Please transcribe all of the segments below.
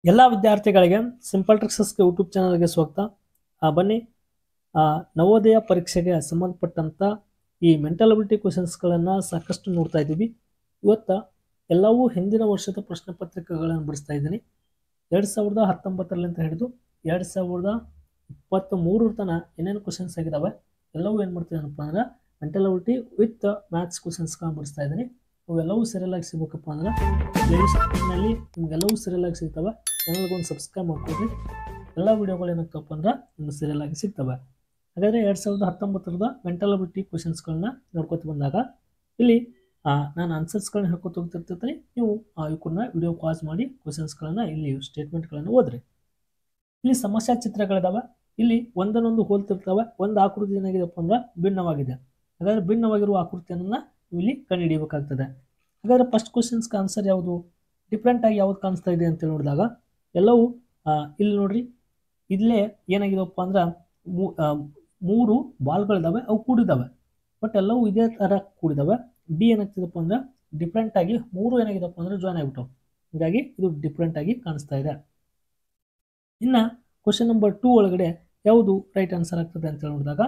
ಎಲ್ಲ ವಿದ್ಯಾರ್ಥಿಗಳಿಗೆ simple ಟ್ರಿಕ್ಸಸ್ಗೆ YouTube ಚಾನಲ್ಗೆ ಸ್ವಾಗತ. ಬನ್ನಿ, ನವೋದಯ ಪರೀಕ್ಷೆಗೆ ಸಂಬಂಧಪಟ್ಟಂಥ ಈ ಮೆಂಟಲ್ ಅಬಿಲಿಟಿ ಕ್ವಶನ್ಸ್ಗಳನ್ನು ಸಾಕಷ್ಟು ನೋಡ್ತಾ ಇದ್ದೀವಿ. ಇವತ್ತು ಎಲ್ಲವೂ ಹಿಂದಿನ ವರ್ಷದ ಪ್ರಶ್ನೆ ಪತ್ರಿಕೆಗಳನ್ನು ಬಿಡಿಸ್ತಾ ಇದ್ದೀನಿ. 2019 ಹಿಡಿದು 2023 ತನಕ ಏನೇನು ಕ್ವಶನ್ಸ್ ಆಗಿದ್ದಾವೆ ಎಲ್ಲವೂ ಏನು ಮಾಡ್ತಿದ್ದೀನಪ್ಪ ಅಂದ್ರೆ ಮೆಂಟಲ್ ಅಬಿಲಿಟಿ ವಿತ್ ಮ್ಯಾಥ್ಸ್ ಕ್ವಶನ್ಸ್ಗಳನ್ನು ಬಿಡಿಸ್ತಾ ಇದ್ದೀನಿ. ಅವೆಲ್ಲವೂ ಸರಿಯಲ್ ಆಗಿ ಸಿಗಬೇಕಪ್ಪ ಅಂದ್ರೆ ಪ್ಲೇಲಿಸ್ಟ್ನಲ್ಲಿ ನಿಮಗೆಲ್ಲವೂ ಸರಿಯಲ್ ಆಗಿ ಸಿಗ್ತವೆ. ಚಾನಲ್ಗೊಂದು ಸಬ್ಸ್ಕ್ರೈಬ್ ಮಾಡ್ಕೊಡ್ರಿ. ಎಲ್ಲ ವೀಡಿಯೋಗಳು ಏನಾಗ್ತವಪ್ಪ ಅಂದ್ರೆ ನಿಮ್ಗೆ ಸರಿಯಲ್ ಆಗಿ ಸಿಗ್ತವೆ. ಹಾಗಾದರೆ 2019 ಮೆಂಟಲ್ ಅಬಿಲಿಟಿ ಕ್ವಶನ್ಸ್ಗಳನ್ನ ನೋಡ್ಕೊತ ಬಂದಾಗ ಇಲ್ಲಿ ನಾನು ಆನ್ಸರ್ಸ್ಗಳನ್ನ ಹೇಳ್ಕೊತ ಹೋಗ್ತಿರ್ತೀನಿ. ನೀವು ಇವನ್ನ ವಿಡಿಯೋ ಪಾಸ್ ಮಾಡಿ ಕ್ವಶನ್ಸ್ಗಳನ್ನ ಇಲ್ಲಿ ಸ್ಟೇಟ್ಮೆಂಟ್ಗಳನ್ನು ಓದ್ರಿ. ಇಲ್ಲಿ ಸಮಸ್ಯಾ ಚಿತ್ರಗಳಿದಾವೆ. ಇಲ್ಲಿ ಒಂದನ್ನೊಂದು ಹೋಲ್ತಿರ್ತವೆ. ಒಂದು ಆಕೃತಿ ಏನಾಗಿದೆಪ್ಪ ಅಂದ್ರೆ ಭಿನ್ನವಾಗಿದೆ. ಹಾಗಾದರೆ ಭಿನ್ನವಾಗಿರುವ ಆಕೃತಿಯನ್ನು ಇಲ್ಲಿ ಕಂಡುಹಿಡಿಯಬೇಕಾಗ್ತದೆ. ಹಾಗಾದರೆ ಫಸ್ಟ್ ಕ್ವಶನ್ಸ್ಗೆ ಆನ್ಸರ್ ಯಾವುದು, ಡಿಫ್ರೆಂಟ್ ಆಗಿ ಯಾವ್ದು ಕಾಣಿಸ್ತಾ ಇದೆ ಅಂತ ನೋಡಿದಾಗ ಎಲ್ಲವೂ ಇಲ್ಲಿ ನೋಡ್ರಿ, ಇಲ್ಲೇ ಏನಾಗಿದೆಪ್ಪ ಅಂದ್ರೆ 3 ಬಾಲ್ಗಳಿದಾವೆ, ಅವು ಕೂಡಿದಾವೆ. ಬಟ್ ಎಲ್ಲವೂ ಇದೇ ಥರ ಕೂಡಿದಾವೆ. ಡಿ ಏನಾಗ್ತಿದಪ್ಪ ಅಂದ್ರೆ ಡಿಫ್ರೆಂಟ್ ಆಗಿ 3 ಏನಾಗಿದಪ್ಪ ಅಂದ್ರೆ ಜಾಯ್ನ್ ಆಗಿಬಿಟ್ಟವು. ಹೀಗಾಗಿ ಇದು ಡಿಫ್ರೆಂಟ್ ಆಗಿ ಕಾಣಿಸ್ತಾ ಇದೆ. ಇನ್ನು ಕ್ವಶನ್ ನಂಬರ್ 2 ಒಳಗಡೆ ಯಾವುದು ರೈಟ್ ಆನ್ಸರ್ ಆಗ್ತದೆ ಅಂತ ನೋಡಿದಾಗ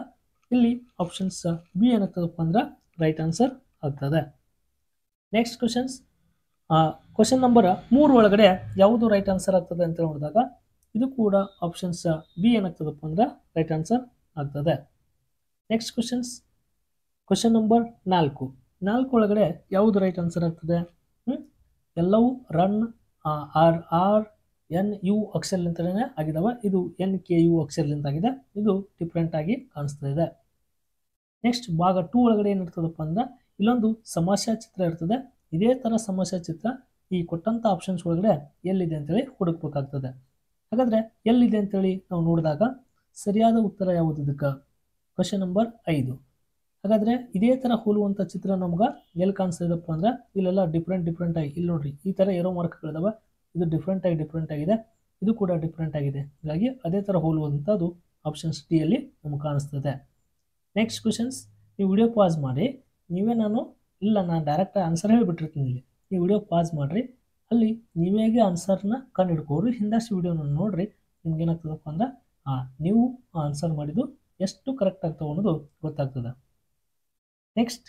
ಇಲ್ಲಿ ಆಪ್ಷನ್ಸ್ ಬಿ ಏನಾಗ್ತದಪ್ಪ ಅಂದ್ರೆ ರೈಟ್ ಆನ್ಸರ್ ಆಗ್ತದೆ. ನೆಕ್ಸ್ಟ್ ಕ್ವಶನ್ ನಂಬರ್ 3 ಒಳಗಡೆ ಯಾವುದು ರೈಟ್ ಆನ್ಸರ್ ಆಗ್ತದೆ ಅಂತ ನೋಡಿದಾಗ ಇದು ಕೂಡ ಆಪ್ಷನ್ಸ್ ಬಿ ಏನಾಗ್ತದಪ್ಪ ಅಂದ್ರೆ ರೈಟ್ ಆನ್ಸರ್ ಆಗ್ತದೆ. ನೆಕ್ಸ್ಟ್ ಕ್ವಶನ್ ನಂಬರ್ 4 ಒಳಗಡೆ ಯಾವುದು ರೈಟ್ ಆನ್ಸರ್ ಆಗ್ತದೆ, ಎಲ್ಲವೂ ರನ್ RNU ಅಕ್ಷರಲಿಂದಲೇ ಆಗಿದಾವೆ. ಇದು NKU ಅಕ್ಷರಲಿಂದ ಆಗಿದೆ. ಇದು ಡಿಫ್ರೆಂಟ್ ಆಗಿ ಕಾಣಿಸ್ತಾ ಇದೆ. ನೆಕ್ಸ್ಟ್ ಭಾಗ 2 ಒಳಗಡೆ ಏನಿರ್ತದಪ್ಪ ಅಂದ್ರೆ ಇಲ್ಲೊಂದು ಸಮಸ್ಯಾ ಚಿತ್ರ ಇರ್ತದೆ. ಇದೇ ಥರ ಸಮಸ್ಯಾ ಚಿತ್ರ ಈ ಕೊಟ್ಟಂಥ ಆಪ್ಷನ್ಸ್ ಒಳಗಡೆ ಎಲ್ಲಿದೆ ಅಂತೇಳಿ ಹುಡುಕ್ಬೇಕಾಗ್ತದೆ. ಹಾಗಾದರೆ ಎಲ್ಲಿದೆ ಅಂತೇಳಿ ನಾವು ನೋಡಿದಾಗ ಸರಿಯಾದ ಉತ್ತರ ಯಾವುದು ಇದಕ್ಕೆ, ಕ್ವಶನ್ ನಂಬರ್ 5. ಹಾಗಾದರೆ ಇದೇ ಥರ ಹೋಲುವಂಥ ಚಿತ್ರ ನಮ್ಗೆ ಎಲ್ಲಿ ಕಾಣಿಸ್ತಾ ಇದೆಪ್ಪ ಅಂದ್ರೆ ಇಲ್ಲೆಲ್ಲ ಡಿಫ್ರೆಂಟ್ ಆಗಿ ಇಲ್ಲಿ ನೋಡ್ರಿ, ಈ ಥರ ಏರೋ ಮಾರ್ಕ್ಗಳಿದಾವೆ. ಇದು ಡಿಫ್ರೆಂಟ್ ಆಗಿದೆ, ಇದು ಕೂಡ ಡಿಫ್ರೆಂಟ್ ಆಗಿದೆ. ಹೀಗಾಗಿ ಅದೇ ಥರ ಹೋಲುವಂಥದ್ದು ಆಪ್ಷನ್ಸ್ ಡಿ ಅಲ್ಲಿ ನಮ್ಗೆ ಕಾಣಿಸ್ತದೆ. ನೆಕ್ಸ್ಟ್ ಕ್ವಶನ್ಸ್ ನೀವು ವಿಡಿಯೋ ಪಾಸ್ ಮಾಡಿ, ನಾನು ಡೈರೆಕ್ಟ್ ಆನ್ಸರ್ ಹೇಳಿಬಿಟ್ಟಿರ್ತೀನಿ. ಇಲ್ಲಿ ನೀವು ವಿಡಿಯೋ ಪಾಸ್ ಮಾಡಿರಿ, ಅಲ್ಲಿ ನೀವೇಗೆ ಆನ್ಸರ್ನ ಕಂಡು ಹಿಡ್ಕೋರಿ. ಹಿಂದಷ್ಟು ವಿಡಿಯೋನ ನೋಡ್ರಿ, ನಿಮ್ಗೆ ಏನಾಗ್ತದಪ್ಪ ಅಂದ್ರೆ ನೀವು ಆನ್ಸರ್ ಮಾಡಿದ್ದು ಎಷ್ಟು ಕರೆಕ್ಟ್ ಆಗ್ತಾವೆ ಅನ್ನೋದು ಗೊತ್ತಾಗ್ತದೆ. ನೆಕ್ಸ್ಟ್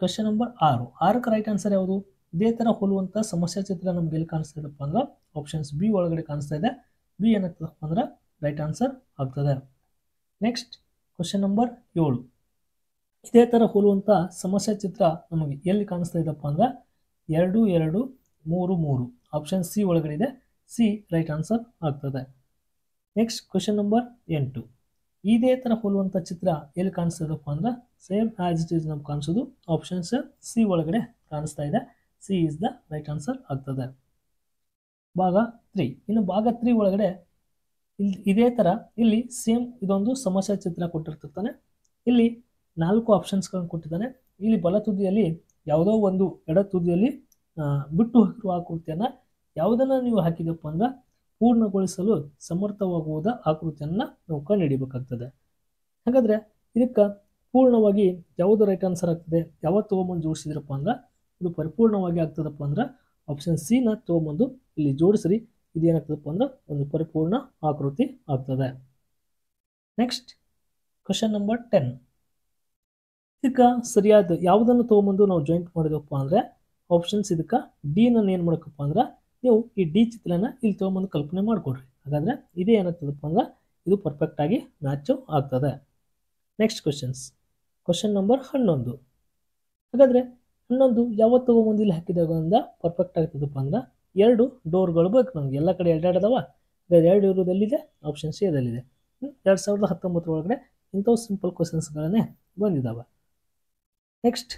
ಕ್ವಶನ್ ನಂಬರ್ 6ಕ್ಕೆ ರೈಟ್ ಆನ್ಸರ್ ಯಾವುದು, ಇದೇ ಥರ ಹೋಲುವಂಥ ಸಮಸ್ಯಾ ಚಿತ್ರ ನಮ್ಗೆ ಎಲ್ಲಿ ಕಾಣಿಸ್ತಾ ಇದೆಪ್ಪ ಅಂದ್ರೆ ಆಪ್ಷನ್ಸ್ ಬಿ ಒಳಗಡೆ ಕಾಣಿಸ್ತಾ ಇದೆ. ಬಿ ಏನಾಗ್ತದಪ್ಪ ಅಂದ್ರೆ ರೈಟ್ ಆನ್ಸರ್ ಆಗ್ತದೆ. ನೆಕ್ಸ್ಟ್ ಕ್ವಶನ್ ನಂಬರ್ 7, ಇದೇ ಥರ ಹೋಲುವಂಥ ಸಮಸ್ಯಾ ಚಿತ್ರ ನಮಗೆ ಎಲ್ಲಿ ಕಾಣಿಸ್ತಾ ಇದೆಪ್ಪ ಅಂದ್ರೆ 2 2 3 3 ಆಪ್ಷನ್ ಸಿ ಒಳಗಡೆ ಇದೆ. ಸಿ ರೈಟ್ ಆನ್ಸರ್ ಆಗ್ತದೆ. ನೆಕ್ಸ್ಟ್ ಕ್ವಶನ್ ನಂಬರ್ 8, ಇದೇ ಥರ ಹೋಲುವಂಥ ಚಿತ್ರ ಎಲ್ಲಿ ಕಾಣಿಸ್ತಾ ಇದೆಪ್ಪ ಅಂದ್ರೆ ಸೇಮ್ ಆಸ್ ಇಟ್ ಈಸ್ ನಮ್ಗೆ ಕಾಣಿಸೋದು ಆಪ್ಷನ್ಸ್ ಸಿ ಒಳಗಡೆ ಕಾಣಿಸ್ತಾ ಇದೆ. C is the right answer ಆಗ್ತದೆ. ಭಾಗ 3, ಇನ್ನು ಭಾಗ 3 ಒಳಗಡೆ ಇದೇ ಥರ ಇಲ್ಲಿ ಸೇಮ್ ಇದೊಂದು ಸಮಸ್ಯಾ ಚಿತ್ರ ಕೊಟ್ಟಿರ್ತಾನೆ. ಇಲ್ಲಿ 4 ಆಪ್ಷನ್ಸ್ಗಳನ್ನು ಕೊಟ್ಟಿದ್ದಾನೆ. ಇಲ್ಲಿ ಬಲ ತುದಿಯಲ್ಲಿ ಯಾವುದೋ ಒಂದು ಎಡ ತುದಿಯಲ್ಲಿ ಬಿಟ್ಟು ಹೋಗಿರುವ ಆಕೃತಿಯನ್ನು ಯಾವುದನ್ನು ನೀವು ಹಾಕಿದಪ್ಪ ಅಂದ್ರೆ ಪೂರ್ಣಗೊಳಿಸಲು ಸಮರ್ಥವಾಗುವುದ ಆಕೃತಿಯನ್ನು ನಾವು ಕಂಡುಹಿಡಿಯಬೇಕಾಗ್ತದೆ. ಹಾಗಾದರೆ ಇದಕ್ಕೆ ಪೂರ್ಣವಾಗಿ ಯಾವುದು ರೈಟ್ ಆನ್ಸರ್ ಆಗ್ತದೆ, ಯಾವತ್ತು ತೊಗೊಂಬಂದು ಜೋಡಿಸಿದ್ರಪ್ಪ ಅಂದ್ರೆ ಇದು ಪರಿಪೂರ್ಣವಾಗಿ ಆಗ್ತದಪ್ಪ ಅಂದ್ರೆ ಆಪ್ಷನ್ ಸಿನ ತೊಗೊಂಬಂದು ಇಲ್ಲಿ ಜೋಡಿಸ್ರಿ. ಇದೇನಾಗ್ತದಪ್ಪ ಅಂದ್ರೆ ಒಂದು ಪರಿಪೂರ್ಣ ಆಕೃತಿ ಆಗ್ತದೆ. ನೆಕ್ಸ್ಟ್ ಕ್ವಶನ್ ನಂಬರ್ 10, ಇದಕ್ಕೆ ಸರಿಯಾದ ಯಾವುದನ್ನು ತೊಗೊಂಬಂದು ನಾವು ಜಾಯಿಂಟ್ ಮಾಡಿದಪ್ಪ ಅಂದರೆ ಆಪ್ಷನ್ಸ್ ಇದಕ್ಕೆ ಡಿನ ಏನು ಮಾಡಬೇಕಪ್ಪ ಅಂದ್ರೆ ನೀವು ಈ ಡಿ ಚಿತ್ರನ ಇಲ್ಲಿ ತೊಗೊಂಬಂದು ಕಲ್ಪನೆ ಮಾಡಿಕೊಡ್ರಿ. ಹಾಗಾದರೆ ಇದೇ ಏನಾಗ್ತದಪ್ಪ ಅಂದ್ರೆ ಇದು ಪರ್ಫೆಕ್ಟಾಗಿ ಮ್ಯಾಚು ಆಗ್ತದೆ. ನೆಕ್ಸ್ಟ್ ಕ್ವಶನ್ ನಂಬರ್ 11, ಹಾಗಾದರೆ 11 ಯಾವತ್ತು ತೊಗೊಂಬಂದು ಇಲ್ಲಿ ಹಾಕಿದಾಗ ಅಂದ್ರೆ ಪರ್ಫೆಕ್ಟ್ ಆಗ್ತದಪ್ಪ ಅಂದ್ರೆ 2 ಡೋರ್ಗಳು ಬೇಕು ನಮಗೆ. ಎಲ್ಲ ಕಡೆ 2 ಅದಾವ. 2 ಇರೋದೆಲ್ಲಿದೆ, ಆಪ್ಷನ್ ಸಿ ಅದಲ್ಲಿದೆ. 2019 ಒಳಗಡೆ ಇಂಥವು ಸಿಂಪಲ್ ಕ್ವಶನ್ಸ್ಗಳನ್ನೇ ಬಂದಿದ್ದಾವೆ. ನೆಕ್ಸ್ಟ್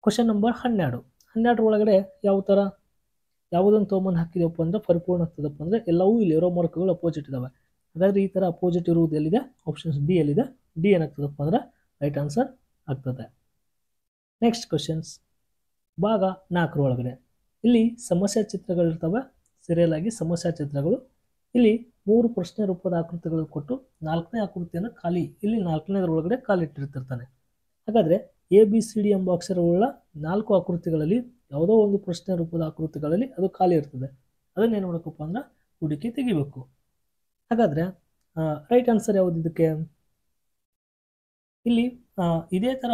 ಕ್ವಶನ್ ನಂಬರ್ 12 ಒಳಗಡೆ ಯಾವ ಥರ ಯಾವುದನ್ನು ತೊಗೊಂಬಂದು ಹಾಕಿದೆವಪ್ಪ ಅಂದ್ರೆ ಪರಿಪೂರ್ಣ ಆಗ್ತದಪ್ಪ ಅಂದರೆ ಎಲ್ಲವೂ ಇಲ್ಲಿ ಇರೋ ಮಾರ್ಕ್ಗಳು ಅಪೋಸಿಟ್ ಇದ್ದಾವೆ. ಹಾಗಾದರೆ ಈ ಥರ ಅಪೋಸಿಟ್ ಇರುವುದು ಎಲ್ಲಿದೆ, ಆಪ್ಷನ್ಸ್ ಡಿ ಎಲ್ಲಿದೆ. ಡಿ ಏನಾಗ್ತದಪ್ಪ ಅಂದ್ರೆ ರೈಟ್ ಆನ್ಸರ್ ಆಗ್ತದೆ. ನೆಕ್ಸ್ಟ್ ಕ್ವಶನ್ಸ್ ಭಾಗ 4 ಒಳಗಡೆ ಇಲ್ಲಿ ಸಮಸ್ಯಾ ಚಿತ್ರಗಳಿರ್ತವೆ. ಸರಿಯಲ್ ಆಗಿ ಸಮಸ್ಯಾ ಚಿತ್ರಗಳು ಇಲ್ಲಿ 3 ಪ್ರಶ್ನೆ ರೂಪದ ಆಕೃತಿಗಳು ಕೊಟ್ಟು 4ನೇ ಆಕೃತಿಯನ್ನು ಖಾಲಿ ಇಲ್ಲಿ 4ನೇದರ ಒಳಗಡೆ ಖಾಲಿಟ್ಟಿರ್ತಿರ್ತಾನೆ. ಹಾಗಾದರೆ ABCD ಎಂಬ ಅಕ್ಷರವುಳ್ಳ 4 ಆಕೃತಿಗಳಲ್ಲಿ ಯಾವುದೋ ಒಂದು ಪ್ರಶ್ನೆ ರೂಪದ ಆಕೃತಿಗಳಲ್ಲಿ ಅದು ಖಾಲಿ ಇರ್ತದೆ. ಅದನ್ನ ಏನು ಮಾಡಬೇಕಪ್ಪ ಅಂದ್ರೆ ಹುಡುಕಿ ತೆಗಿಬೇಕು. ಹಾಗಾದರೆ ರೈಟ್ ಆನ್ಸರ್ ಯಾವುದು ಇದಕ್ಕೆ? ಇಲ್ಲಿ ಇದೇ ಥರ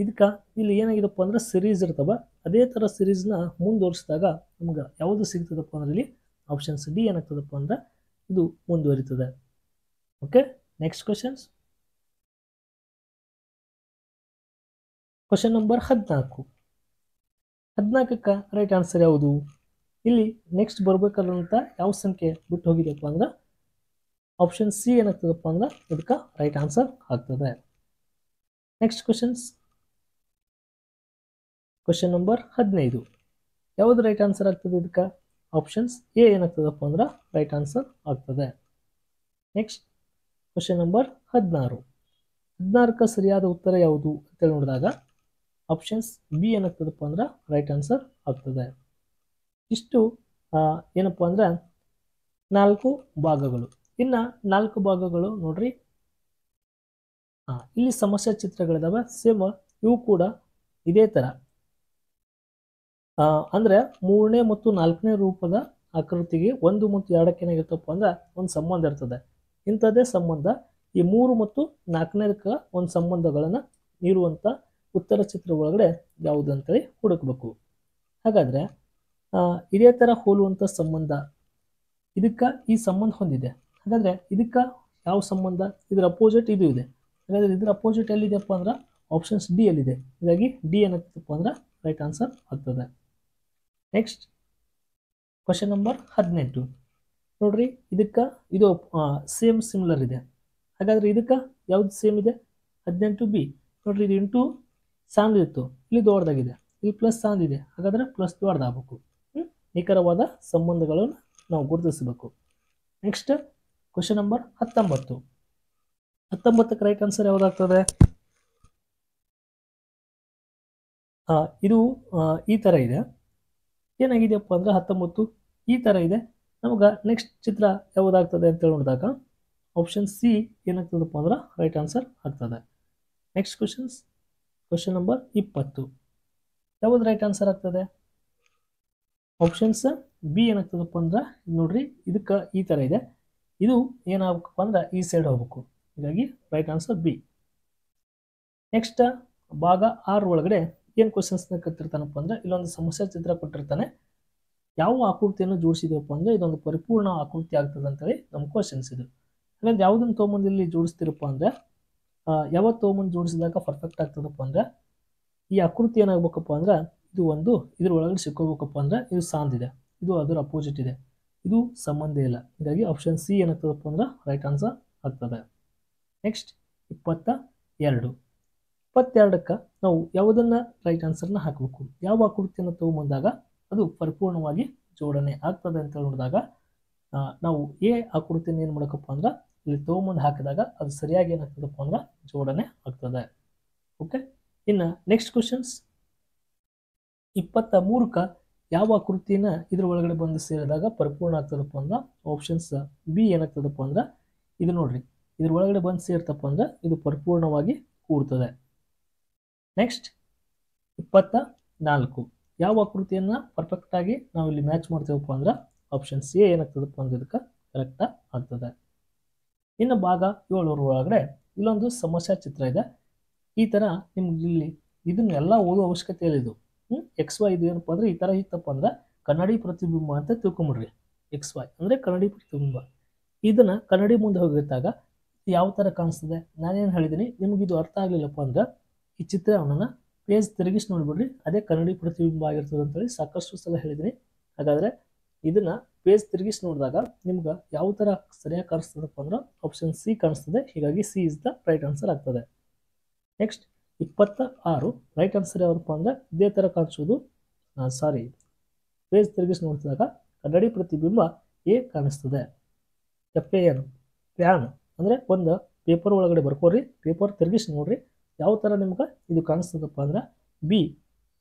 ಇದಕ್ಕೆ ಇಲ್ಲಿ ಏನಾಗಿದಪ್ಪ ಅಂದ್ರೆ ಸಿರೀಸ್ ಇರ್ತವೆ. ಅದೇ ಥರ ಸಿರೀಸ್ನ ಮುಂದುವರಿಸಿದಾಗ ನಮ್ಗೆ ಯಾವುದು ಸಿಗ್ತದಪ್ಪ ಅಂದ್ರೆ ಇಲ್ಲಿ ಆಪ್ಷನ್ಸ್ ಡಿ ಏನಾಗ್ತದಪ್ಪ ಅಂದ್ರೆ ಇದು ಮುಂದುವರಿತದೆ. Okay, next questions. Question number 14. 14ಕ್ಕೆ ರೈಟ್ ಆನ್ಸರ್ ಯಾವುದು? ಇಲ್ಲಿ ನೆಕ್ಸ್ಟ್ ಬರ್ಬೇಕಾದಂಥ ಯಾವ ಸಂಖ್ಯೆ ಬಿಟ್ಟು ಹೋಗಿದೆಯಪ್ಪ ಅಂದ್ರೆ ಆಪ್ಷನ್ ಸಿ ಏನಾಗ್ತದಪ್ಪ ಅಂದ್ರೆ ಇದಕ್ಕೆ ರೈಟ್ ಆನ್ಸರ್ ಆಗ್ತದೆ. Next questions. Question number 15. ಯಾವುದು ರೈಟ್ ಆನ್ಸರ್ ಆಗ್ತದೆ ಇದಕ್ಕೆ? ಆಪ್ಷನ್ಸ್ ಎ ಏನಾಗ್ತದಪ್ಪ ಅಂದ್ರೆ ರೈಟ್ ಆನ್ಸರ್ ಆಗ್ತದೆ. Next question number 16. 16ಕ್ಕೆ ಸರಿಯಾದ ಉತ್ತರ ಯಾವುದು ಅಂತೇಳಿ ನೋಡಿದಾಗ ಆಪ್ಷನ್ಸ್ ಬಿ ಏನಾಗ್ತದಪ್ಪ ಅಂದ್ರೆ ರೈಟ್ ಆನ್ಸರ್ ಆಗ್ತದೆ. ಇಷ್ಟು ಏನಪ್ಪ ಅಂದ್ರೆ 4 ಭಾಗಗಳು. ಇನ್ನು 4 ಭಾಗಗಳು ನೋಡ್ರಿ, ಇಲ್ಲಿ ಸಮಸ್ಯೆ ಚಿತ್ರಗಳಿದಾವೆ ಸೇಮ್. ಇವು ಕೂಡ ಇದೇ ಥರ ಅಂದರೆ 3ನೇ ಮತ್ತು 4ನೇ ರೂಪದ ಆಕೃತಿಗೆ 1 ಮತ್ತು 2ಕ್ಕೆ ಏನಾಗಿರ್ತಪ್ಪ ಅಂದ್ರೆ ಒಂದು ಸಂಬಂಧ ಇರ್ತದೆ. ಇಂಥದ್ದೇ ಸಂಬಂಧ ಈ 3 ಮತ್ತು 4ನೇದಕ್ಕೆ ಒಂದು ಸಂಬಂಧಗಳನ್ನು ಇರುವಂಥ ಉತ್ತರ ಚಿತ್ರ ಒಳಗಡೆ ಯಾವುದು ಅಂತೇಳಿ ಹುಡುಕಬೇಕು. ಹಾಗಾದರೆ ಇದೇ ಥರ ಹೋಲುವಂಥ ಸಂಬಂಧ ಇದಕ್ಕೆ ಈ ಸಂಬಂಧ ಹೊಂದಿದೆ. ಹಾಗಾದರೆ ಇದಕ್ಕೆ ಯಾವ ಸಂಬಂಧ? ಇದರ ಅಪೋಸಿಟ್ ಇದು ಇದೆ. ಹಾಗಾದರೆ ಇದರ ಅಪೋಸಿಟ್ ಎಲ್ಲಿದೆಯಪ್ಪ ಅಂದ್ರೆ ಆಪ್ಷನ್ಸ್ ಡಿ ಎಲ್ಲಿದೆ. ಹೀಗಾಗಿ ಡಿ ಏನಾಗ್ತದಪ್ಪ ಅಂದ್ರೆ ರೈಟ್ ಆನ್ಸರ್ ಆಗ್ತದೆ. Next question number 18. ನೋಡ್ರಿ, ಇದಕ್ಕೆ ಇದು ಸೇಮ್ ಸಿಮಿಲರ್ ಇದೆ. ಹಾಗಾದರೆ ಇದಕ್ಕೆ ಯಾವ್ದು ಸೇಮ್ ಇದೆ? 18 ಬಿ. ನೋಡ್ರಿ, ಇದು ಇಂಟು ಸಾಂದಿತ್ತು, ಇಲ್ಲಿ ದೊಡ್ಡದಾಗಿದೆ, ಇಲ್ಲಿ ಪ್ಲಸ್ ಸಾಂದಿದೆ. ಹಾಗಾದರೆ ಪ್ಲಸ್ ದೊಡ್ಡದಾಗಬೇಕು. ನಿಖರವಾದ ಸಂಬಂಧಗಳನ್ನು ನಾವು ಗುರುತಿಸಬೇಕು. Next question number 19. 19ಕ್ಕೆ ರೈಟ್ ಆನ್ಸರ್ ಯಾವುದಾಗ್ತದೆ? ಇದು ಈ ಥರ ಇದೆ. ಏನಾಗಿದೆಯಪ್ಪ ಅಂದ್ರೆ 19 ಈ ಥರ ಇದೆ. ನಮಗೆ ನೆಕ್ಸ್ಟ್ ಚಿತ್ರ ಯಾವುದಾಗ್ತದೆ ಅಂತ ನೋಡಿದಾಗ ಆಪ್ಷನ್ ಸಿ ಏನಾಗ್ತದಪ್ಪ ಅಂದ್ರೆ ರೈಟ್ ಆನ್ಸರ್ ಆಗ್ತದೆ. Next questions. Question number 20. ಯಾವುದು ರೈಟ್ ಆನ್ಸರ್ ಆಗ್ತದೆ? ಆಪ್ಷನ್ಸ್ ಬಿ ಏನಾಗ್ತದಪ್ಪ ಅಂದ್ರೆ ನೋಡ್ರಿ, ಇದಕ್ಕೆ ಈ ಥರ ಇದೆ. ಇದು ಏನಾಗಬೇಕಪ್ಪ ಅಂದ್ರೆ ಈ ಸೈಡ್ ಹೋಗ್ಬೇಕು. ಹೀಗಾಗಿ ರೈಟ್ ಆನ್ಸರ್ ಬಿ. ನೆಕ್ಸ್ಟ್ ಭಾಗ 6 ಒಳಗಡೆ ಏನು ಕ್ವಶನ್ಸ್ನ ಕಟ್ಟಿರ್ತಾನಪ್ಪ ಅಂದ್ರೆ ಇಲ್ಲೊಂದು ಸಮಸ್ಯೆ ಚಿತ್ರ ಕೊಟ್ಟಿರ್ತಾನೆ. ಯಾವ ಆಕೃತಿಯನ್ನು ಜೋಡಿಸಿದೆಯಪ್ಪ ಅಂದ್ರೆ ಇದೊಂದು ಪರಿಪೂರ್ಣ ಆಕೃತಿ ಆಗ್ತದೆ ಅಂತೇಳಿ ನಮ್ಮ ಕ್ವಶನ್ಸ್ ಇದು. ಹಾಗಾದ್ರೆ ಯಾವುದನ್ನು ತೊಗೊಂಬಂದು ಇಲ್ಲಿ ಜೋಡಿಸ್ತಿರಪ್ಪ ಅಂದ್ರೆ ಯಾವತ್ತು ತೊಗೊಂಬಂದು ಜೋಡಿಸಿದಾಗ ಪರ್ಫೆಕ್ಟ್ ಆಗ್ತದಪ್ಪ ಅಂದ್ರೆ ಈ ಆಕೃತಿ ಏನಾಗಬೇಕಪ್ಪ ಅಂದ್ರೆ ಇದು ಒಂದು ಇದ್ರ ಒಳಗಡೆ ಸಿಕ್ಕೋಬೇಕಪ್ಪ ಅಂದ್ರೆ ಇದು ಸಾಂದಿದೆ, ಇದು ಅದರ ಅಪೋಸಿಟ್ ಇದೆ, ಇದು ಸಂಬಂಧ ಇಲ್ಲ. ಹೀಗಾಗಿ ಆಪ್ಷನ್ ಸಿ ಏನಾಗ್ತದಪ್ಪ ಅಂದ್ರೆ ರೈಟ್ ಆನ್ಸರ್ ಆಗ್ತದೆ. ನೆಕ್ಸ್ಟ್ 22. 22ಕ್ಕೆ ನಾವು ಯಾವುದನ್ನ ರೈಟ್ ಆನ್ಸರ್ನ ಹಾಕಬೇಕು? ಯಾವ ಆಕೃತಿಯನ್ನು ತೊಗೊಂಬಂದಾಗ ಅದು ಪರಿಪೂರ್ಣವಾಗಿ ಜೋಡಣೆ ಆಗ್ತದೆ ಅಂತ ನೋಡಿದಾಗ ನಾವು ಎ ಆಕೃತಿಯನ್ನು ಏನು ಮಾಡಬೇಕಪ್ಪ ಅಂದ್ರೆ ಇಲ್ಲಿ ತೊಗೊಂಬಂದು ಹಾಕಿದಾಗ ಅದು ಸರಿಯಾಗಿ ಏನಾಗ್ತದಪ್ಪ ಅಂದ್ರೆ ಜೋಡಣೆ ಆಗ್ತದೆ. ಓಕೆ, ಇನ್ನು ನೆಕ್ಸ್ಟ್ ಕ್ವಶನ್ಸ್. 23ಕ್ಕೆ ಯಾವ ಆಕೃತಿನ ಇದ್ರ ಒಳಗಡೆ ಬಂದು ಸೇರಿದಾಗ ಪರಿಪೂರ್ಣ ಆಗ್ತದಪ್ಪ ಅಂದ್ರೆ ಆಪ್ಷನ್ಸ್ ಬಿ ಏನಾಗ್ತದಪ್ಪ ಅಂದ್ರೆ ಇದು ನೋಡ್ರಿ, ಇದ್ರ ಒಳಗಡೆ ಬಂದು ಸೇರ್ತಪ್ಪ ಅಂದ್ರೆ ಇದು ಪರಿಪೂರ್ಣವಾಗಿ ಕೂಡ್ತದೆ. ನೆಕ್ಸ್ಟ್ 24. ಯಾವ ಆಕೃತಿಯನ್ನು ಪರ್ಫೆಕ್ಟಾಗಿ ನಾವು ಇಲ್ಲಿ ಮ್ಯಾಚ್ ಮಾಡ್ತೇವಪ್ಪ ಅಂದ್ರೆ ಆಪ್ಷನ್ ಸಿ ಏನಾಗ್ತದಪ್ಪ ಅಂದ್ರೆ ಇದಕ್ಕೆ ಕರೆಕ್ಟ್ ಆಗ್ತದೆ. ಇನ್ನು ಭಾಗ 7 ಒಳಗಡೆ ಇಲ್ಲೊಂದು ಸಮಸ್ಯಾ ಚಿತ್ರ ಇದೆ. ಈ ಥರ ನಿಮ್ಗೆ ಇಲ್ಲಿ ಇದನ್ನೆಲ್ಲ ಓದೋ ಅವಶ್ಯಕತೆ ಇಲ್ಲ. XY ಇದು ಏನಪ್ಪ ಅಂದ್ರೆ ಈ ಥರ ಇತ್ತಪ್ಪ ಅಂದ್ರೆ ಕನ್ನಡಿ ಪ್ರತಿಬಿಂಬ ಅಂತ ತಿಳ್ಕೊಂಬಿಡ್ರಿ. XY ಅಂದರೆ ಕನ್ನಡಿ ಪ್ರತಿಬಿಂಬ. ಇದನ್ನು ಕನ್ನಡಿ ಮುಂದೆ ಹೋಗಿರ್ತಾಗ ಯಾವ ಥರ ಕಾಣಿಸ್ತದೆ? ನಾನೇನು ಹೇಳಿದ್ದೀನಿ ನಿಮ್ಗೆ ಇದು ಅರ್ಥ ಆಗಲಿಲ್ಲಪ್ಪ ಅಂದ್ರೆ ಈ ಚಿತ್ರವನ್ನು ಪೇಜ್ ತಿರುಗಿಸಿ ನೋಡಿಬಿಡ್ರಿ, ಅದೇ ಕನ್ನಡಿ ಪ್ರತಿಬಿಂಬ ಆಗಿರ್ತದೆ ಅಂತೇಳಿ ಸಾಕಷ್ಟು ಸಲ ಹೇಳಿದ್ದೀನಿ. ಹಾಗಾದರೆ ಇದನ್ನು ಪೇಜ್ ತಿರುಗಿಸಿ ನೋಡಿದಾಗ ನಿಮ್ಗೆ ಯಾವ ಥರ ಸರಿಯಾಗಿ ಕಾಣಿಸ್ತದಪ್ಪ ಅಂದ್ರೆ ಆಪ್ಷನ್ ಸಿ ಕಾಣಿಸ್ತದೆ. ಹೀಗಾಗಿ C is the right answer ಆಗ್ತದೆ. ನೆಕ್ಸ್ಟ್ 26. ರೈಟ್ ಆನ್ಸರ್ ಯಾವಪ್ಪ ಅಂದ್ರೆ ಇದೇ ಥರ ಕಾಣಿಸೋದು. ಪೇಜ್ ತಿರುಗಿಸಿ ನೋಡಿದಾಗ ಕನ್ನಡಿ ಪ್ರತಿಬಿಂಬ ಎ ಕಾಣಿಸ್ತದೆ. FAN ಪ್ಯಾನ್ ಅಂದರೆ ಒಂದು ಪೇಪರ್ ಒಳಗಡೆ ಬರ್ಕೋರಿ, ಪೇಪರ್ ತಿರುಗಿಸಿ ನೋಡ್ರಿ ಯಾವ ಥರ ನಿಮ್ಗೆ ಇದು ಕಾಣಿಸ್ತದಪ್ಪ ಅಂದ್ರೆ ಬಿ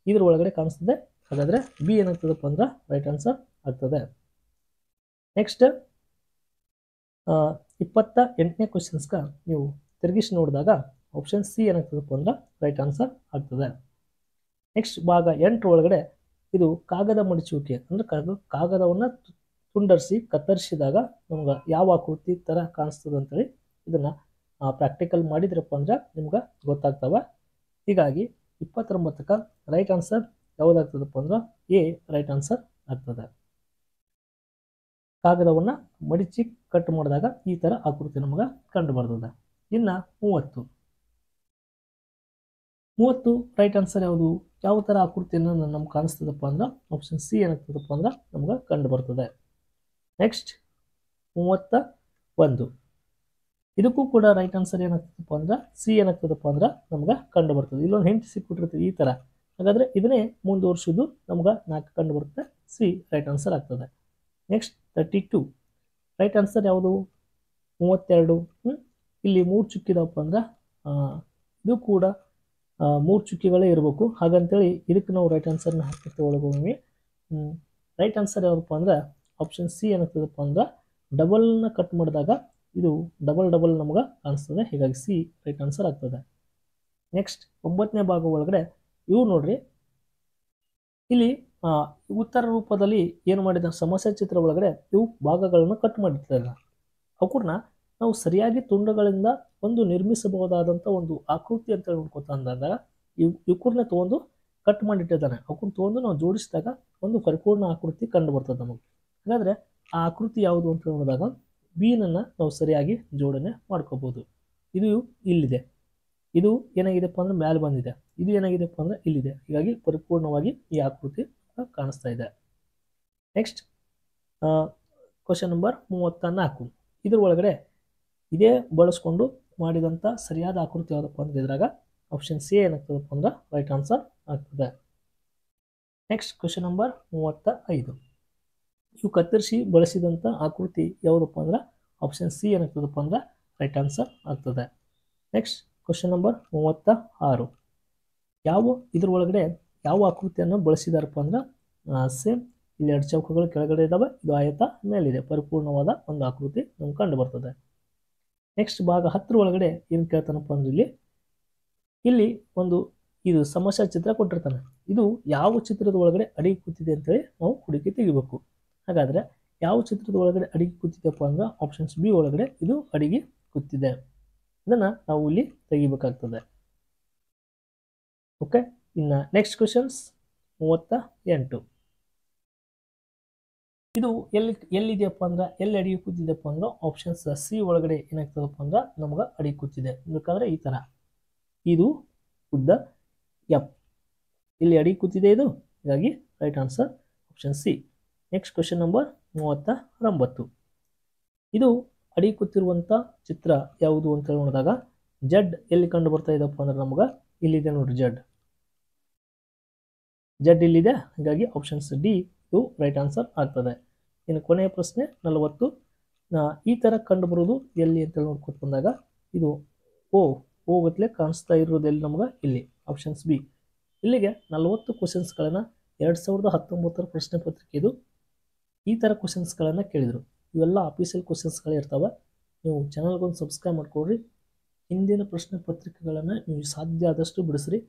ಇದ್ರ ಒಳಗಡೆ ಕಾಣಿಸ್ತದೆ. ಹಾಗಾದರೆ ಬಿ ಏನಾಗ್ತದಪ್ಪ ಅಂದ್ರೆ ರೈಟ್ ಆನ್ಸರ್ ಆಗ್ತದೆ. ನೆಕ್ಸ್ಟ್ 28ನೇ ಕ್ವಶನ್ಸ್ಗೆ ನೀವು ತಿರುಗಿಸಿ ನೋಡಿದಾಗ ಆಪ್ಷನ್ ಸಿ ಏನಾಗ್ತದಪ್ಪ ಅಂದ್ರೆ ರೈಟ್ ಆನ್ಸರ್ ಆಗ್ತದೆ. ನೆಕ್ಸ್ಟ್ ಭಾಗ 8 ಒಳಗಡೆ ಇದು ಕಾಗದ ಮಡಚುವಿಕೆ ಅಂದ್ರೆ ಕಾಗದವನ್ನು ತುಂಡರಿಸಿ ಕತ್ತರಿಸಿದಾಗ ನಮ್ಗೆ ಯಾವ ಆಕೃತಿ ಥರ ಕಾಣಿಸ್ತದೆ ಅಂತೇಳಿ ಇದನ್ನು ಪ್ರಾಕ್ಟಿಕಲ್ ಮಾಡಿದ್ರಪ್ಪ ಅಂದ್ರೆ ನಿಮ್ಗೆ ಗೊತ್ತಾಗ್ತವ. ಹೀಗಾಗಿ 29ಕ್ಕೆ ರೈಟ್ ಆನ್ಸರ್ ಯಾವುದಾಗ್ತದಪ್ಪ ಅಂದ್ರೆ ಎ ರೈಟ್ ಆನ್ಸರ್ ಆಗ್ತದೆ. ಕಾಗದವನ್ನು ಮಡಿಚಿ ಕಟ್ ಮಾಡಿದಾಗ ಈ ಥರ ಆಕೃತಿ ನಮ್ಗೆ ಕಂಡು ಬರ್ತದೆ. ಇನ್ನು 30 ರೈಟ್ ಆನ್ಸರ್ ಯಾವುದು? ಯಾವ ಥರ ಆಕೃತಿಯನ್ನು ನಮ್ಗೆ ಕಾಣಿಸ್ತದಪ್ಪ ಅಂದ್ರೆ ಆಪ್ಷನ್ ಸಿ ಏನಾಗ್ತದಪ್ಪ ಅಂದ್ರೆ ನಮ್ಗೆ ಕಂಡು ಬರ್ತದೆ. ನೆಕ್ಸ್ಟ್ 31 ಇದಕ್ಕೂ ಕೂಡ ರೈಟ್ ಆನ್ಸರ್ ಏನಾಗ್ತದಪ್ಪ ಅಂದ್ರೆ ಸಿ ಏನಾಗ್ತದಪ್ಪ ಅಂದ್ರೆ ನಮ್ಗೆ ಕಂಡು ಬರ್ತದೆ. ಇಲ್ಲೊಂದು ಹಿಂಟ್ ಸಿಕ್ಬಿಟ್ಟಿರ್ತದೆ ಈ ಥರ. ಹಾಗಾದರೆ ಇದನ್ನೇ ಮುಂದುವರ್ಸೋದು ನಮ್ಗೆ 4 ಕಂಡು ಬರುತ್ತೆ. ಸಿ ರೈಟ್ ಆನ್ಸರ್ ಆಗ್ತದೆ. ನೆಕ್ಸ್ಟ್ 32 ರೈಟ್ ಆನ್ಸರ್ ಯಾವುದು? 32 ಇಲ್ಲಿ 3 ಚುಕ್ಕಿದವಪ್ಪ ಅಂದ್ರೆ ಇದು ಕೂಡ 3 ಚುಕ್ಕಿಗಳೇ ಇರಬೇಕು. ಹಾಗಂತೇಳಿ ಇದಕ್ಕೆ ನಾವು ರೈಟ್ ಆನ್ಸರ್ನ ಹಾಕ್ತಿರ್ತೀವಿ ಒಳಗೊಮ್ಮೆ. ರೈಟ್ ಆನ್ಸರ್ ಯಾವುದಪ್ಪ ಅಂದ್ರೆ ಆಪ್ಷನ್ ಸಿ ಏನಾಗ್ತದಪ್ಪ ಅಂದ್ರೆ ಡಬಲ್ನ ಕಟ್ ಮಾಡಿದಾಗ ಇದು ಡಬಲ್ ನಮ್ಗೆ ಕಾಣಿಸ್ತದೆ. ಹೀಗಾಗಿ ಸಿ ರೈಟ್ ಆನ್ಸರ್ ಆಗ್ತದೆ. ನೆಕ್ಸ್ಟ್ 9ನೇ ಭಾಗ ಒಳಗಡೆ ಇವು ನೋಡ್ರಿ, ಇಲ್ಲಿ ಉತ್ತರ ರೂಪದಲ್ಲಿ ಏನು ಮಾಡಿದ ಸಮಸ್ಯೆ ಚಿತ್ರ ಒಳಗಡೆ ಇವು ಭಾಗಗಳನ್ನು ಕಟ್ ಮಾಡಿರ್ತಾರೆ. ಅವನ್ನ ನಾವು ಸರಿಯಾಗಿ ತುಂಡುಗಳಿಂದ ಒಂದು ನಿರ್ಮಿಸಬಹುದಾದಂಥ ಒಂದು ಆಕೃತಿ ಅಂತ ನೋಡ್ಕೊತ ಅಂದಾಗ ಇವನ್ನ ತೊಗೊಂಡು ಕಟ್ ಮಾಡಿಟ್ಟಿದ್ದಾನೆ. ಅವನ್ನ ತೊಗೊಂಡು ನಾವು ಜೋಡಿಸಿದಾಗ ಒಂದು ಪರಿಪೂರ್ಣ ಆಕೃತಿ ಕಂಡು ಬರ್ತದೆ ನಮಗೆ. ಹಾಗಾದರೆ ಆ ಆಕೃತಿ ಯಾವುದು ಅಂತ ನೋಡಿದಾಗ ಬೀನನ್ನು ನಾವು ಸರಿಯಾಗಿ ಜೋಡಣೆ ಮಾಡ್ಕೋಬೋದು. ಇದು ಇಲ್ಲಿದೆ, ಇದು ಏನಾಗಿದೆಪ್ಪ ಅಂದ್ರೆ ಮೇಲೆ ಬಂದಿದೆ, ಇದು ಏನಾಗಿದೆಪ್ಪ ಅಂದ್ರೆ ಇಲ್ಲಿದೆ. ಹೀಗಾಗಿ ಪರಿಪೂರ್ಣವಾಗಿ ಈ ಆಕೃತಿ ಕಾಣಿಸ್ತಾ ಇದೆ. ನೆಕ್ಸ್ಟ್ ಕ್ವಶನ್ ನಂಬರ್ 34 ಇದ್ರ ಒಳಗಡೆ ಇದೇ ಬಳಸ್ಕೊಂಡು ಮಾಡಿದಂಥ ಸರಿಯಾದ ಆಕೃತಿ ಯಾವುದಪ್ಪ ಅಂದ್ರೆ ಇದ್ರಾಗ ಆಪ್ಷನ್ ಸಿ ಏನಾಗ್ತದಪ್ಪ ಅಂದ್ರೆ ರೈಟ್ ಆನ್ಸರ್ ಆಗ್ತದೆ. ನೆಕ್ಸ್ಟ್ ಕ್ವಶನ್ ನಂಬರ್ 35 ಇವು ಕತ್ತರಿಸಿ ಬಳಸಿದಂಥ ಆಕೃತಿ ಯಾವುದಪ್ಪ ಅಂದ್ರೆ ಆಪ್ಷನ್ ಸಿ ಏನಾಗ್ತದಪ್ಪ ಅಂದ್ರೆ ರೈಟ್ ಆನ್ಸರ್ ಆಗ್ತದೆ. ನೆಕ್ಸ್ಟ್ ಕ್ವಶನ್ ನಂಬರ್ 36 ಇದ್ರ ಒಳಗಡೆ ಯಾವ ಆಕೃತಿಯನ್ನು ಬಳಸಿದಾರಪ್ಪ ಅಂದ್ರೆ ಸೇಮ್ ಇಲ್ಲಿ 2 ಚೌಕಗಳು ಕೆಳಗಡೆ ಇದ್ದಾವೆ, ಇದು ಆಯತ ಮೇಲಿದೆ. ಪರಿಪೂರ್ಣವಾದ ಒಂದು ಆಕೃತಿ ನಮ್ಗೆ ಕಂಡು ಬರ್ತದೆ. ನೆಕ್ಸ್ಟ್ ಭಾಗ 10 ಒಳಗಡೆ ಏನು ಕೇಳ್ತಾನಪ್ಪ ಅಂದ್ರೆ ಇಲ್ಲಿ ಒಂದು ಇದು ಸಮಸ್ಯೆ ಚಿತ್ರ ಕೊಟ್ಟಿರ್ತಾನೆ. ಇದು ಯಾವ ಚಿತ್ರದ ಒಳಗಡೆ ಅಡಿಗೆ ಕೂತಿದೆ ಅಂತೇಳಿ ನಾವು ಹುಡುಕಿ ತೆಗಿಬೇಕು. ಹಾಗಾದರೆ ಯಾವ ಚಿತ್ರದ ಒಳಗಡೆ ಅಡಿಗೆ ಕೂತಿದೆಪ್ಪ ಅಂದ್ರೆ ಆಪ್ಷನ್ಸ್ ಬಿ ಒಳಗಡೆ ಇದು ಅಡಿಗೆ ಕೂತಿದೆ. ಇದನ್ನು ನಾವು ಇಲ್ಲಿ ತೆಗಿಬೇಕಾಗ್ತದೆ. ಓಕೆ, ಇನ್ನು ನೆಕ್ಸ್ಟ್ ಕ್ವಶನ್ಸ್ 38 ಇದು ಎಲ್ಲಿದೆಯಪ್ಪ ಅಂದ್ರೆ ಎಲ್ಲಿ ಅಡಿಗೆ ಕೂತಿದೆಪ್ಪ ಅಂದ್ರೆ ಆಪ್ಷನ್ಸ್ ಸಿ ಒಳಗಡೆ ಏನಾಗ್ತದಪ್ಪ ಅಂದ್ರೆ ನಮ್ಗೆ ಅಡಿಗೆ ಕೂತಿದೆ. ಬೇಕಾದ್ರೆ ಈ ಥರ ಇದು ಉದ್ದ ಎಫ್, ಇಲ್ಲಿ ಅಡಿಗೆ ಕೂತಿದೆ ಇದು. ಹೀಗಾಗಿ right answer option C. Next question number 39 ಇದು ಅಡಿಗೆ ಕೂತಿರುವಂಥ ಚಿತ್ರ ಯಾವುದು ಅಂತ ನೋಡಿದಾಗ ಜಡ್ ಎಲ್ಲಿ ಕಂಡು ಬರ್ತಾ ಇದೆಪ್ಪ ಅಂದ್ರೆ ನಮ್ಗೆ ಇಲ್ಲಿದೆ ನೋಡ್ರಿ, ಜಡ್ ಇಲ್ಲಿದೆ. ಹಾಗಾಗಿ ಆಪ್ಷನ್ಸ್ ಡಿ ಇದು ರೈಟ್ ಆನ್ಸರ್ ಆಗ್ತದೆ. ಇನ್ನು ಕೊನೆಯ ಪ್ರಶ್ನೆ 40 ಈ ಥರ ಕಂಡು ಬರೋದು ಎಲ್ಲಿ ಅಂತ ನೋಡ್ಕೊತ ಬಂದಾಗ ಇದು ಓ ಗತ್ಲೆ ಕಾಣಿಸ್ತಾ ಇರೋದು ಎಲ್ಲಿ ನಮ್ಗೆ ಇಲ್ಲಿ ಆಪ್ಷನ್ಸ್ ಬಿ. ಇಲ್ಲಿಗೆ 40 ಕ್ವಶನ್ಸ್ಗಳನ್ನು 2019 ಪ್ರಶ್ನೆ ಪತ್ರಿಕೆ ಇದು ಈ ಥರ ಕ್ವಶನ್ಸ್ಗಳನ್ನು ಕೇಳಿದರು. ಇವೆಲ್ಲ ಅಫಿಷಿಯಲ್ ಕ್ವಶನ್ಸ್ಗಳು ಇರ್ತವೆ. ನೀವು ಚಾನಲ್ಗೊಂದು ಸಬ್ಸ್ಕ್ರೈಬ್ ಮಾಡ್ಕೊಳ್ರಿ. ಹಿಂದಿನ ಪ್ರಶ್ನೆ ಪತ್ರಿಕೆಗಳನ್ನು ನೀವು ಸಾಧ್ಯ ಆದಷ್ಟು ಬಿಡಿಸ್ರಿ.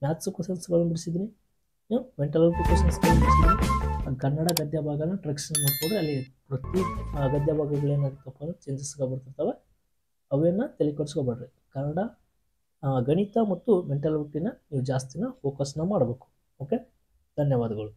ಮ್ಯಾಥ್ಸ್ ಕ್ವಶನ್ಸ್ಗಳನ್ನು ಬಿಡಿಸಿದ್ರಿ, ನೀವು ಮೆಂಟಲ್ ಕ್ವಶನ್ಸ್ಗಳನ್ನು ಬಿಡಿಸಿದ್ರಿ. ಕನ್ನಡ ಗದ್ಯ ಭಾಗನ ಟ್ರೆಕ್ಸ್ ಮಾಡ್ಕೊಡ್ರಿ. ಅಲ್ಲಿ ಪ್ರತಿ ಗದ್ಯ ಭಾಗಗಳೇನಾಗ್ತಪ್ಪ ಅಂದ್ರೆ ಚೇಂಜಸ್ಗಳು ಬರ್ತಿರ್ತವೆ. ಅವೇನ ತಲೆ ಕೆಡಿಸ್ಕೊಬೇಡ್ರಿ. ಕನ್ನಡ ಗಣಿತ ಮತ್ತು ಮೆಂಟಲ್ ನೀವು ಜಾಸ್ತಿನ ಫೋಕಸ್ನ ಮಾಡಬೇಕು. ಓಕೆ, ಧನ್ಯವಾದಗಳು.